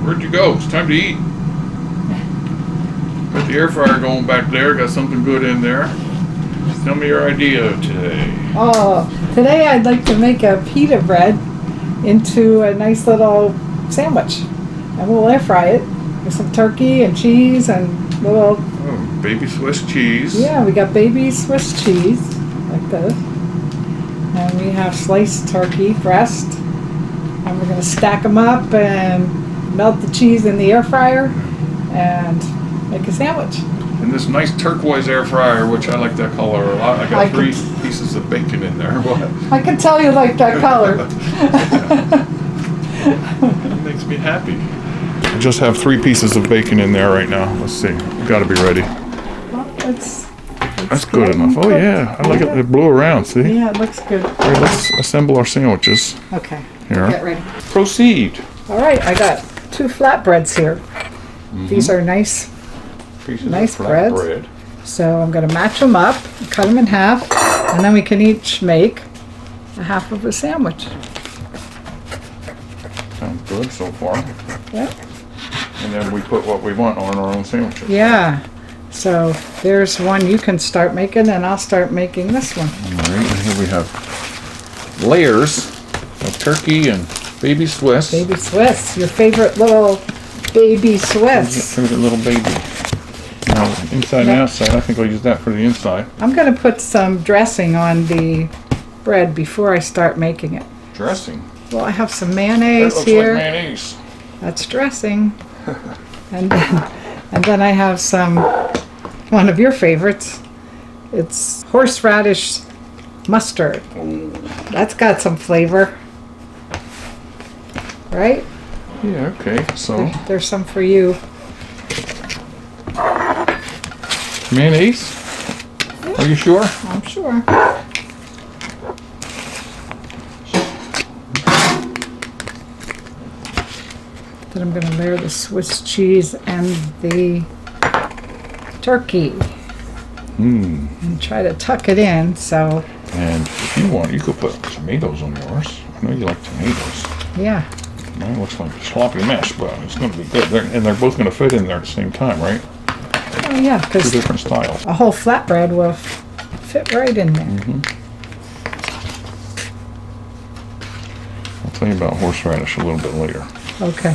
Where'd you go? It's time to eat. Got the air fryer going back there. Got something good in there. Tell me your idea today. Oh, today I'd like to make a pita bread into a nice little sandwich. And we'll air fry it with some turkey and cheese and little... Oh, baby Swiss cheese. Yeah, we got baby Swiss cheese, like this. And we have sliced turkey breast. And we're going to stack them up and melt the cheese in the air fryer and make a sandwich. And this nice turquoise air fryer, which I like that color a lot. I got three pieces of bacon in there. What? I can tell you like that color. It makes me happy. I just have 3 pieces of bacon in there right now. Let's see. Got to be ready. Well, that's good enough. Oh yeah, I like it. It blew around. See? Yeah, it looks good. All right, let's assemble our sandwiches. Okay. Here. Get ready. Proceed. All right, I got 2 flatbreads here. These are nice breads. Bread. So I'm going to match them up, cut them in half, and then we can each make a half of a sandwich. Sounds good so far. Yep. And then we put what we want on our own sandwiches. Yeah. So there's one you can start making, and I'll start making this one. All right, and here we have layers of turkey and baby Swiss. Baby Swiss, your favorite little baby Swiss. Favorite little baby. Now, inside and outside, I think I'll use that for the inside. I'm going to put some dressing on the bread before I start making it. Dressing? Well, I have some mayonnaise that looks here. Like mayonnaise. That's dressing. and then I have one of your favorites. It's horseradish mustard. Oh. That's got some flavor. Right? Yeah, okay. So there's some for you. mayonnaise? Are you sure? I'm sure. Then I'm going to layer the Swiss cheese and the turkey. And try to tuck it in, so... And if you want, you could put tomatoes on yours. I know you like tomatoes. Yeah. Mine looks like a sloppy mess, but it's going to be good. They're both going to fit in there at the same time, right? Oh, yeah, 2 because different styles. a whole flatbread will fit right in there. I'll tell you about horseradish a little bit later. Okay.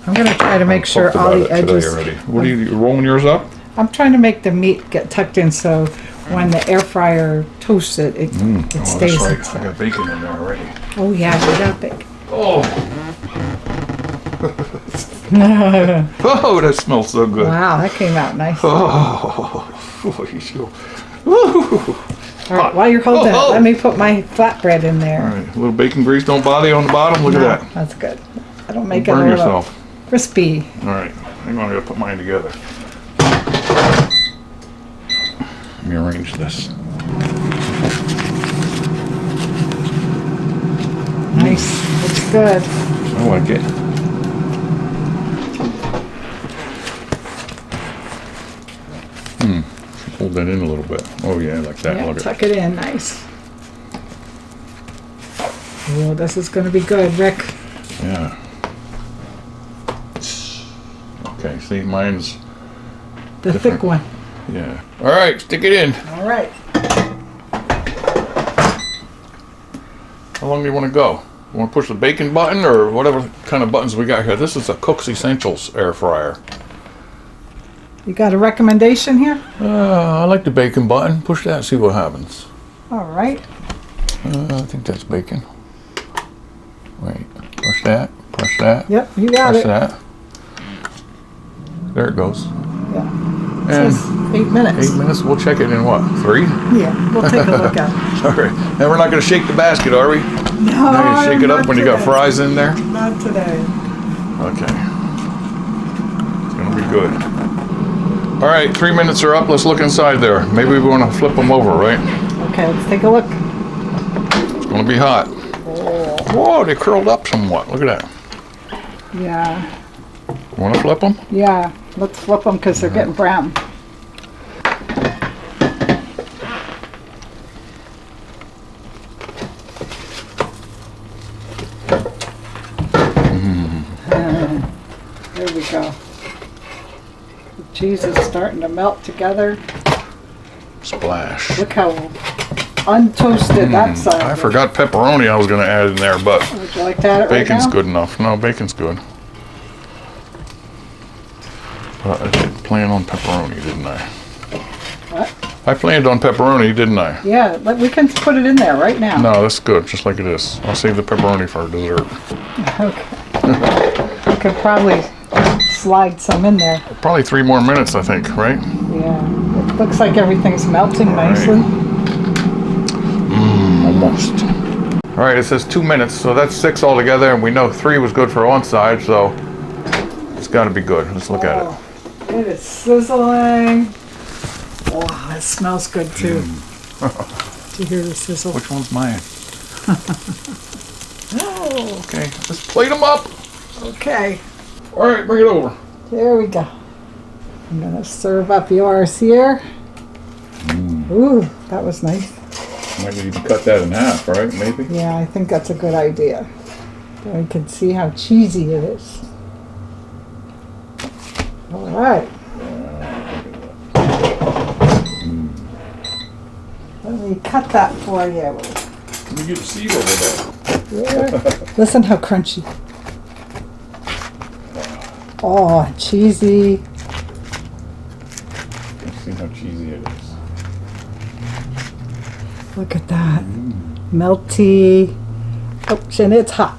I'm going to try to make sure all the edges... Already. What are you rolling yours up? I'm trying to make the meat get tucked in so when the air fryer toasts it, it stays that's right. inside. I got bacon in there already. Oh, yeah, we got bacon. Oh! Oh, that smells so good. Wow, that came out nice. Oh! All right, while you're holding it, let me put my flatbread in there. All right, a little bacon grease don't bother you on the bottom? Look at that. That's good. That'll make Don't it a burn little yourself. crispy. All right, I'm going to put mine together. Let me arrange this. Nice. Looks good. I like it. Hold that in a little bit. Oh yeah, like that. Yeah, Look at tuck it in nice. Oh, this is going to be good, Rick. Yeah. Okay, see, mine's The different. thick one. Yeah. All right, stick it in. All right. How long do you want to go? You want to push the bacon button or whatever kind of buttons we got here? This is a Cook's Essentials air fryer. You got a recommendation here? I like the bacon button. Push that and see what happens. All right. I think that's bacon. Wait, push that, press that. Yep, you got press it. that. There it goes. Yeah. It And says 8 minutes. 8 minutes, we'll check it in what, 3? Yeah, we'll take a look at it. All right, and we're not going to shake the basket, are we? No, Now you shake it up not when you got today. fries in there? Not today. Okay. It's going to be good. All right, 3 minutes are up. Let's look inside there. Maybe we want to flip them over, right? Okay, let's take a look. It's going to be hot. Whoa, they curled up somewhat. Look at that. Yeah. You want to flip them? Yeah. Let's flip them because they're getting brown. There we go. The cheese is starting to melt together. Splash. Look how untoasted that side I is. forgot pepperoni I was going to add in there, but Would you like to add it right now? bacon's good enough. No, bacon's good. But I did plan on pepperoni, didn't I? What? I planned on pepperoni, didn't I? Yeah, we can put it in there right now. No, that's good, just like it is. I'll save the pepperoni for dessert. Okay. We could probably slide some in there. Probably 3 more minutes, I think, right? Yeah. It looks like everything's melting nicely. Almost. All right, it says 2 minutes, so that's 6 altogether, and we know 3 was good for one side, so it's got to be good. Let's look at it. It is sizzling. Wow, it smells good too. Do you hear the sizzle? Which one's mine? Oh, okay. Let's plate them up. Okay, All right, bring it over. there we go. I'm gonna serve up yours here. Ooh, that was nice. Might need to cut that in half, right? Maybe. Yeah, I think that's a good idea. Then we can see how cheesy it is. All right. Let me cut that for you. Can you get the seed over there? Yeah. Listen how crunchy. Oh, cheesy. Let's see how cheesy it is. Look at that. Melty. Ouch, and it's hot.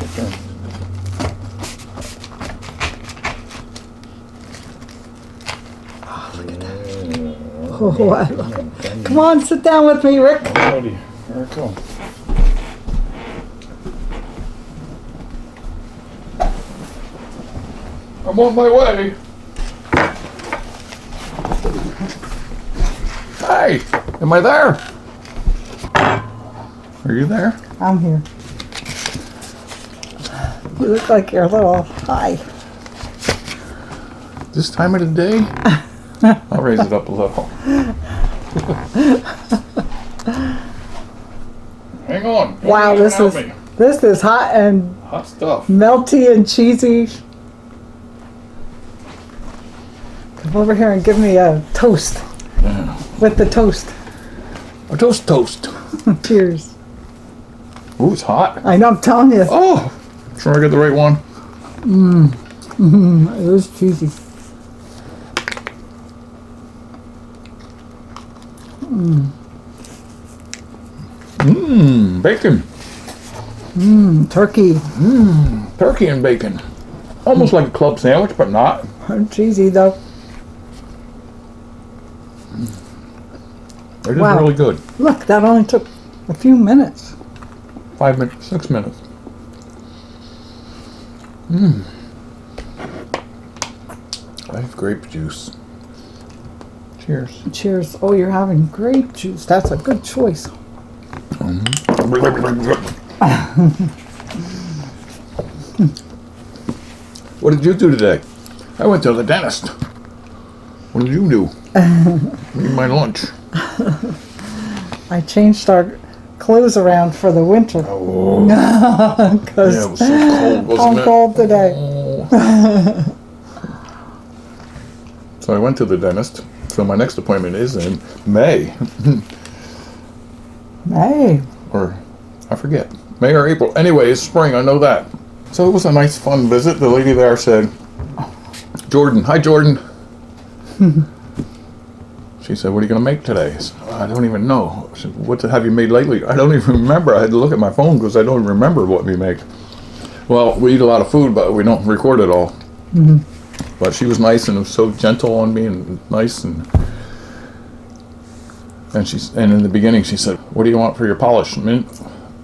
Okay. Oh, look at that. Oh, I love it. Come on, sit down with me, Rick. Alrighty, here it comes. I'm on my way. Hi, am I there? Are you there? I'm here. You look like you're a little high. This time of the day? I'll raise it up a little. Hang on. Don't Wow, get this out is me. this is hot and Hot stuff. melty and cheesy. Come over here and give me a toast Yeah. with the toast. A toast. Cheers. Ooh, it's hot. I know, I'm telling you. Oh, sure I get the right one. It was cheesy. Bacon. Turkey. Turkey and bacon. Almost like a club sandwich, but not. Cheesy though. It is Wow. really good. Look, that only took a few minutes. 5 minutes, 6 minutes. I have grape juice. Cheers. Cheers. Oh, you're having grape juice. That's a good choice. What did you do today? I went to the dentist. What did you do? Eat my lunch. I changed our clothes around for the winter. Oh, yeah, it Because was so cold, wasn't I'm it? cold today. Oh. So I went to the dentist. So my next appointment is in May. Hey, Or I forget. May or April. Anyway, it's spring, I know that. So it was a nice, fun visit. The lady there said, Jordan, hi Jordan. She said, what are you going to make today? I said, I don't even know. I said, what have you made lately? I don't even remember. I had to look at my phone because I don't remember what we make. Well, we eat a lot of food, but we don't record it all. But she was nice and was so gentle on me and nice. And in the beginning she said, what do you want for your polish? Mint?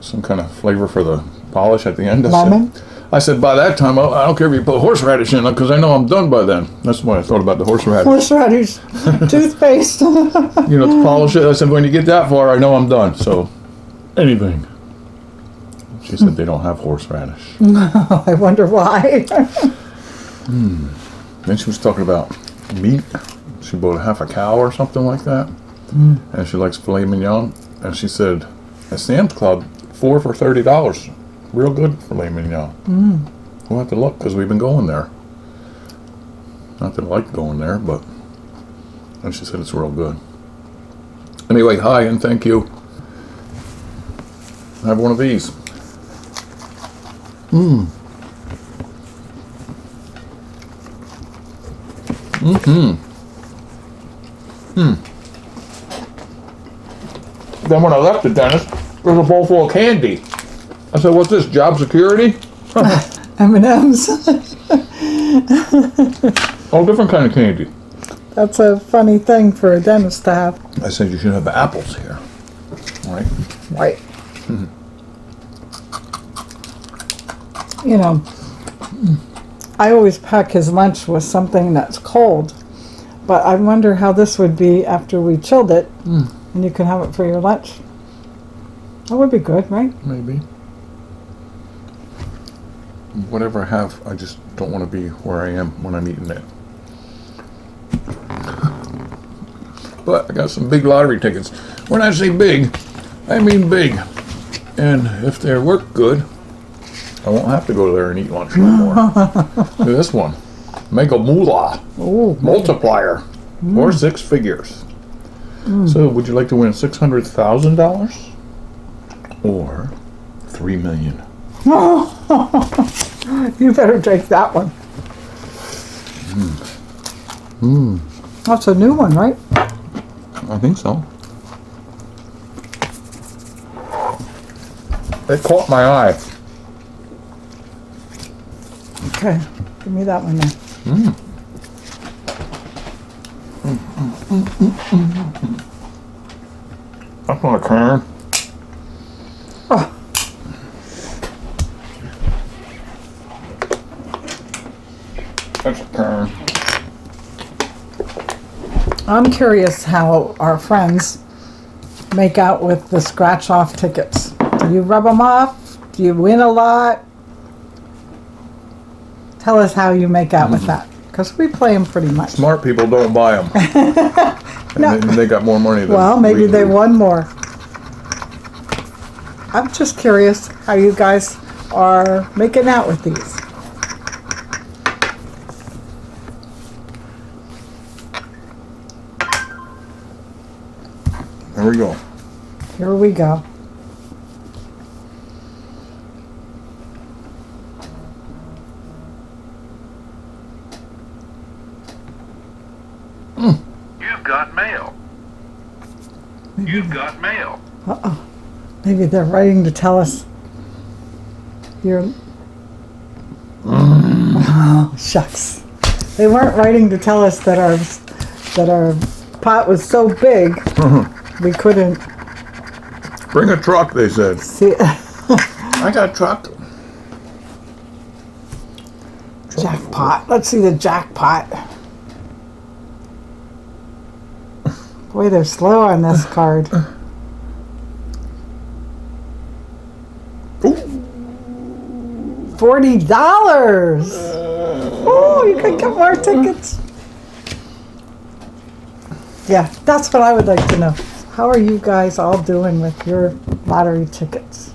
Some kind of flavor for the polish at the end. lemon? I said, by that time, I don't care if you put horseradish in it because I know I'm done by then. That's why I thought about the horseradish. Horseradish, toothpaste. You know, to polish it. I said, when you get that far, I know I'm done. So, anything. She said they don't have horseradish. I wonder why. Then she was talking about meat. She bought half a cow or something like that. And she likes filet mignon. And she said, at Sam's Club, 4 for $30. Real good filet mignon. We'll have to look because we've been going there. Not that I like going there, but she said it's real good. Anyway, hi and thank you. Have one of these. Then when I left the dentist, there was a bowl full of candy. I said, "What's this? Job security?" M&M's. All different kind of candy. That's a funny thing for a dentist to have. I said you should have apples here, right? Right. You know, I always pack his lunch with something that's cold, but I wonder how this would be after we chilled it, and you can have it for your lunch. That would be good, right? Maybe. Whatever I have, I just don't want to be where I am when I'm eating it. But I got some big lottery tickets. When I say big, I mean big. And if they work good, I won't have to go there and eat lunch no more. Look at this one. Make a moolah. Ooh, Multiplier. Or 6 figures. So would you like to win $600,000? Or $3 million? you better take that one. That's a new one, right? I think so. It caught my eye. Okay, give me that one then. That's not a kern. Oh, That's a kern. I'm curious how our friends make out with the scratch-off tickets. Do you rub them off? Do you win a lot? Tell us how you make out with that, because we play them pretty much. Smart people don't buy them. No. And they got more money than Well, maybe we they do. won more. I'm just curious how you guys are making out with these. There we go. Here we go. You've got mail. You've got mail. Uh-oh. Maybe they're writing to tell us you're... Oh, shucks. They weren't writing to tell us that our pot was so big we couldn't Bring a truck, they said. see. I got a truck. Jackpot. Let's see the jackpot. Boy, they're slow on this card. $40. Oh, you could get more tickets. Yeah, that's what I would like to know. How are you guys all doing with your lottery tickets?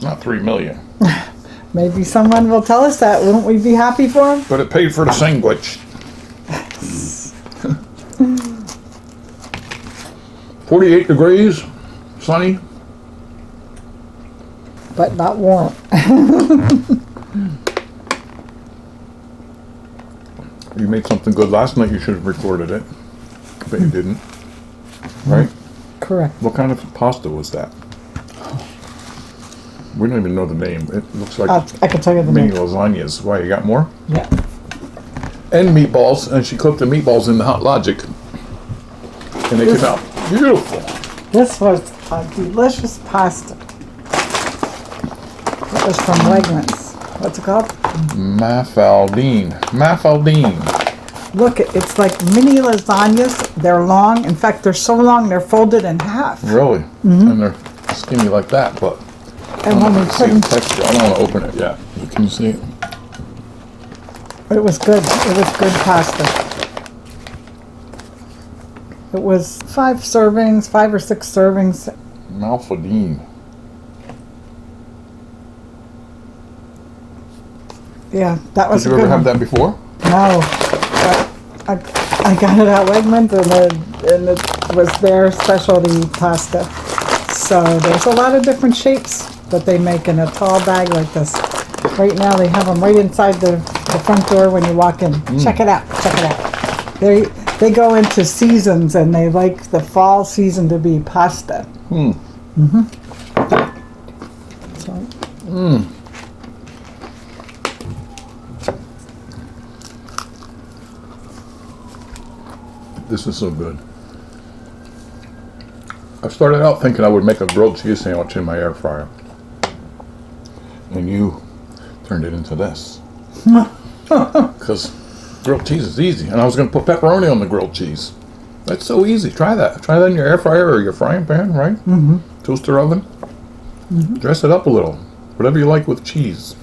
Not $3 million. Maybe someone will tell us that. Wouldn't we be happy for them? But it paid for the sandwich. 48 degrees, sunny. But not warm. You made something good last night, you should have recorded it. But you didn't. Right? Correct. What kind of pasta was that? We don't even know the name. It looks like I can tell you the mini name. lasagnas. Why, you got more? Yeah. And meatballs, and she cooked the meatballs in the Hot Logic. And they came out beautiful. This was a delicious pasta. It was from Wegmans. What's it called? Mafaldine. Look, it's like mini lasagnas. They're long. In fact, they're so long they're folded in half. Really? And they're skinny like that, but And when we see put the them, texture. I don't want to open it yet. Can you see it? it was good. It was good pasta. It was 5 servings, 5 or 6 servings. Mafaldine. Yeah, that was Did a you good ever have one. that before? No, but I got it at Wegmans, and it was their specialty pasta. So there's a lot of different shapes that they make in a tall bag like this. Right now they have them right inside the front door when you walk in. Check it out, check it out. They go into seasons, and they like the fall season to be pasta. So, This is so good. I started out thinking I would make a grilled cheese sandwich in my air fryer. And you turned it into this. Because grilled cheese is easy. And I was going to put pepperoni on the grilled cheese. That's so easy. Try that. Try that in your air fryer or your frying pan, right? Toaster oven. Dress it up a little. Whatever you like with cheese.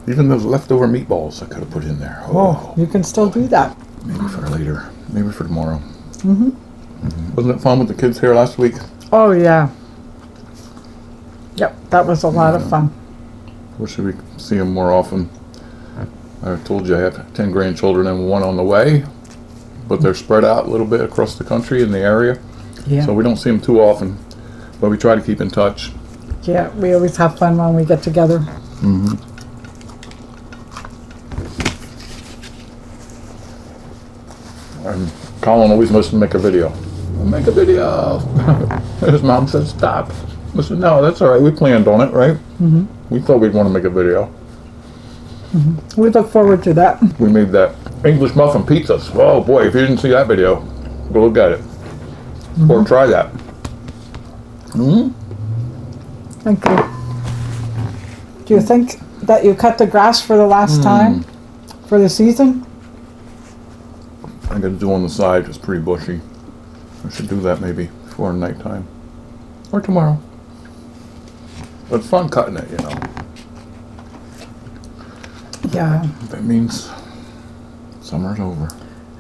Even those leftover meatballs I could have put in there. oh, you can still do that. Maybe for later. Maybe for tomorrow. Wasn't it fun with the kids here last week? Oh, yeah. Yep, that was a lot of fun. Wish we could see them more often. I told you I have 10 grandchildren and one on the way, but they're spread out a little bit across the country in the area, Yeah. so we don't see them too often, but we try to keep in touch. Yeah, we always have fun when we get together. And Colin always wants to make a video. Make a video. His mom said stop. I said no, that's all right. We planned on it, right? We thought we'd want to make a video. We look forward to that. We made that English muffin pizzas. Oh boy, if you didn't see that video, go look at it. Or try that. Thank you. Do you think that you cut the grass for the last time for the season? I got to do on the side, it's pretty bushy. I should do that maybe before nighttime. Or tomorrow. But it's fun cutting it, you know. Yeah. That means summer's over.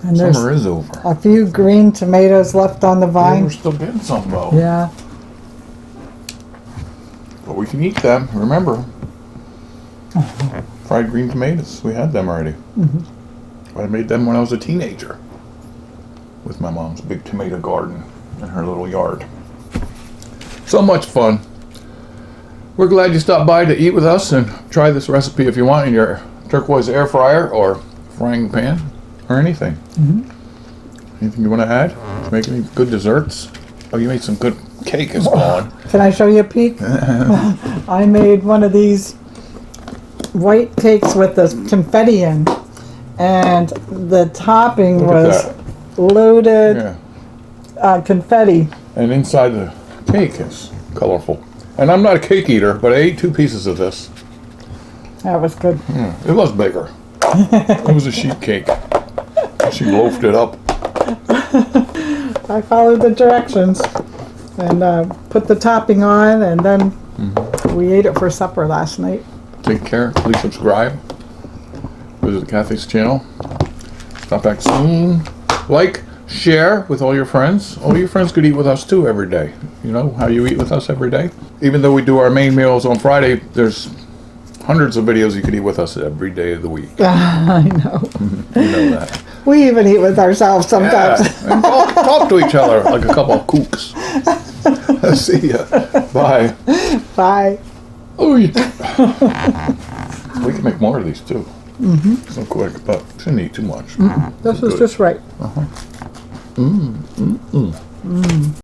And there's Summer is over. a few green tomatoes left on the Yeah, vine. we're still getting some though. Yeah. But we can eat them, remember. Fried green tomatoes, we had them already. I made them when I was a teenager. With my mom's big tomato garden in her little yard. So much fun. We're glad you stopped by to eat with us and try this recipe if you want in your turquoise air fryer or frying pan or anything. Anything you want to add? Did you make any good desserts? Oh, you made some good cake as well. Can I show you a peek? I made one of these white cakes with the confetti in, and the topping Look at was that. loaded Yeah. confetti. And inside the cake is colorful. And I'm not a cake eater, but I ate 2 pieces of this. That was good. It was bigger. It was a sheet cake. She loafed it up. I followed the directions and put the topping on, and then we ate it for supper last night. Take care. Please subscribe. Visit Kathy's channel. Stop back soon. Like, share with all your friends. All your friends could eat with us too every day. You know how you eat with us every day? Even though we do our main meals on Friday, there's hundreds of videos you could eat with us every day of the week. I know. You know that. We even eat with ourselves sometimes. Yeah. And talk to each other like a couple of kooks. See ya. Bye. Bye. Oh, yeah. We can make more of these too. So quick, but shouldn't eat too much. This is Good. just right.